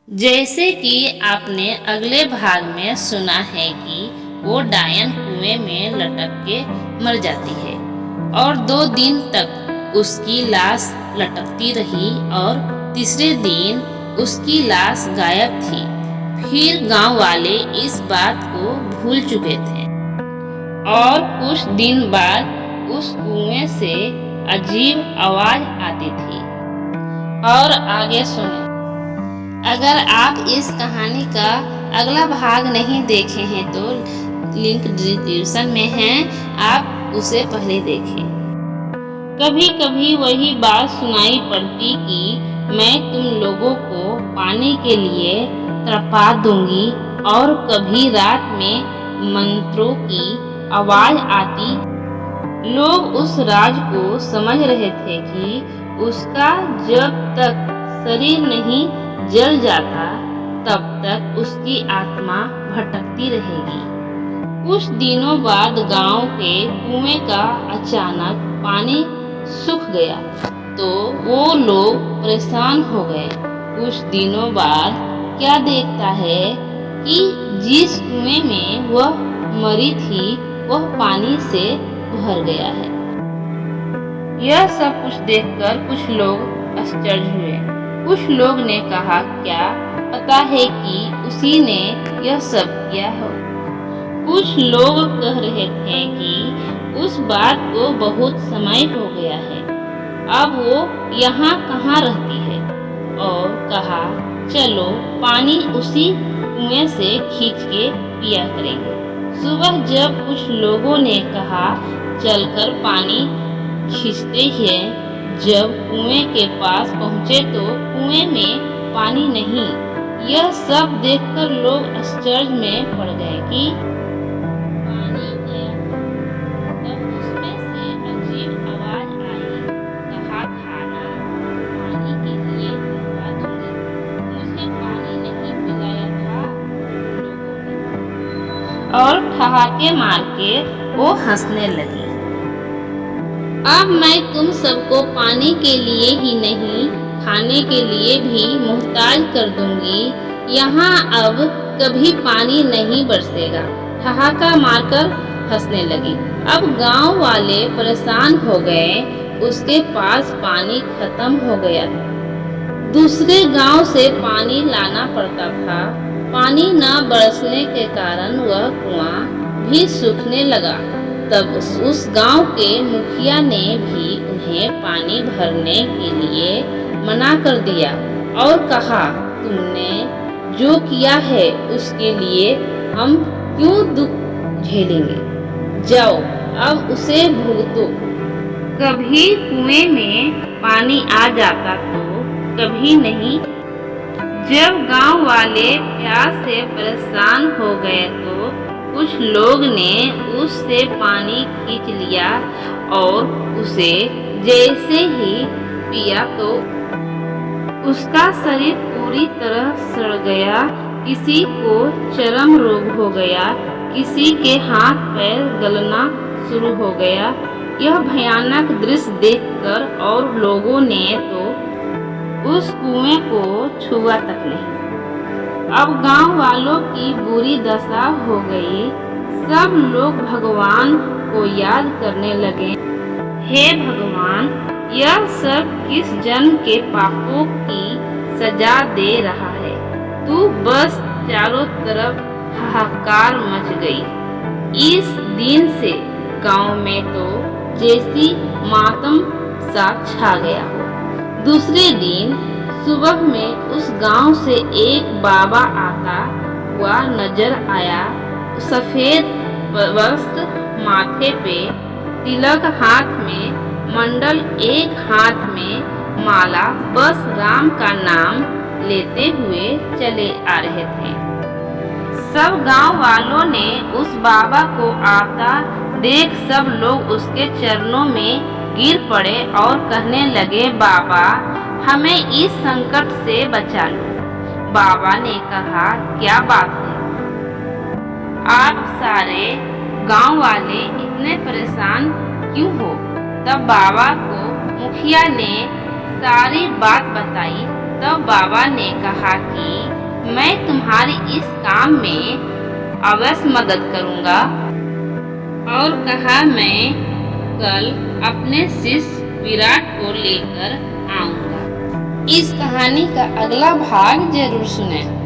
जैसे कि आपने अगले भाग में सुना है कि वो डायन कुएं में लटक के मर जाती है और 2 दिन तक उसकी लाश लटकती रही और तीसरे दिन उसकी लाश गायब थी। फिर गांव वाले इस बात को भूल चुके थे और कुछ दिन बाद उस कुएं से अजीब आवाज आती थी। और आगे सुने। अगर आप इस कहानी का अगला भाग नहीं देखे हैं तो लिंक डिस्क्रिप्शन में है, आप उसे पहले देखें। कभी कभी वही बात सुनाई पड़ती कि मैं तुम लोगों को पाने के लिए तड़पा दूंगी, और कभी रात में मंत्रों की आवाज आती। लोग उस राज को समझ रहे थे कि उसका जब तक शरीर नहीं जल जाता तब तक उसकी आत्मा भटकती रहेगी। कुछ दिनों बाद गांव के कुएं का अचानक पानी सूख गया तो वो लोग परेशान हो गए। कुछ दिनों बाद क्या देखता है कि जिस कुएं में वह मरी थी वह पानी से भर गया है। यह सब कुछ देखकर कुछ लोग आश्चर्य हुए। कुछ लोग ने कहा, क्या पता है कि उसी ने यह सब किया हो। कुछ लोग कह रहे थे कि उस बात को बहुत समय हो गया है, अब वो यहाँ कहाँ रहती है। और कहा, चलो पानी उसी कुएं से खींच के पिया करेंगे। सुबह जब कुछ लोगों ने कहा, चलकर पानी खींचते हैं, जब कुएं के पास पहुँचे तो कुएं में पानी नहीं। यह सब देखकर लोग आश्चर्य में पड़ गए कि पानी गया। तब उसमें से अजीब आवाज आई, कहा था ना पानी के लिए तड़पा दूंगी, मुझे पानी नहीं पिलाया था लोगों ने। और ठहाके मार के वो हंसने लगी। अब मैं तुम सबको पानी के लिए ही नहीं खाने के लिए भी मोहताज कर दूंगी। यहाँ अब कभी पानी नहीं बरसेगा। ठहाका मारकर हंसने लगी। अब गांव वाले परेशान हो गए, उसके पास पानी खत्म हो गया था। दूसरे गांव से पानी लाना पड़ता था। पानी न बरसने के कारण वह कुआं भी सूखने लगा। तब उस गांव के मुखिया ने भी उन्हें पानी भरने के लिए मना कर दिया और कहा, तुमने जो किया है उसके लिए हम क्यों दुख झेलेंगे, जाओ अब उसे भुगतो। कभी कुएं में पानी आ जाता तो कभी नहीं। जब गांव वाले प्यास से परेशान हो गए तो कुछ लोग ने उससे पानी खींच लिया और उसे जैसे ही पिया तो उसका शरीर पूरी तरह सड़ गया। किसी को चर्म रोग हो गया, किसी के हाथ पैर गलना शुरू हो गया। यह भयानक दृश्य देखकर और लोगों ने तो उस कुएं को छुआ तक नहीं। अब गांव वालों की बुरी दशा हो गई। सब लोग भगवान को याद करने लगे, हे भगवान, यह सब किस जन्म के पापों की सजा दे रहा है। तू बस चारों तरफ हाहाकार मच गई। इस दिन से गांव में तो जैसी मातम सा छा गया हो। दूसरे दिन सुबह में उस गांव से एक बाबा आता हुआ नजर आया। सफेद वस्त्र माथे पे, तिलक हाथ में, मंडल एक हाथ में माला, बस राम का नाम लेते हुए चले आ रहे थे। सब गांव वालों ने उस बाबा को आता देख सब लोग उसके चरणों में गिर पड़े और कहने लगे, बाबा हमें इस संकट से बचा लो। बाबा ने कहा, क्या बात है, आप सारे गांव वाले इतने परेशान क्यों हो। तब बाबा को मुखिया ने सारी बात बताई। तब बाबा ने कहा कि मैं तुम्हारी इस काम में अवश्य मदद करूँगा। और कहा, मैं कल अपने शिष्य विराट को लेकर आऊँगा। इस कहानी का अगला भाग जरूर सुनें।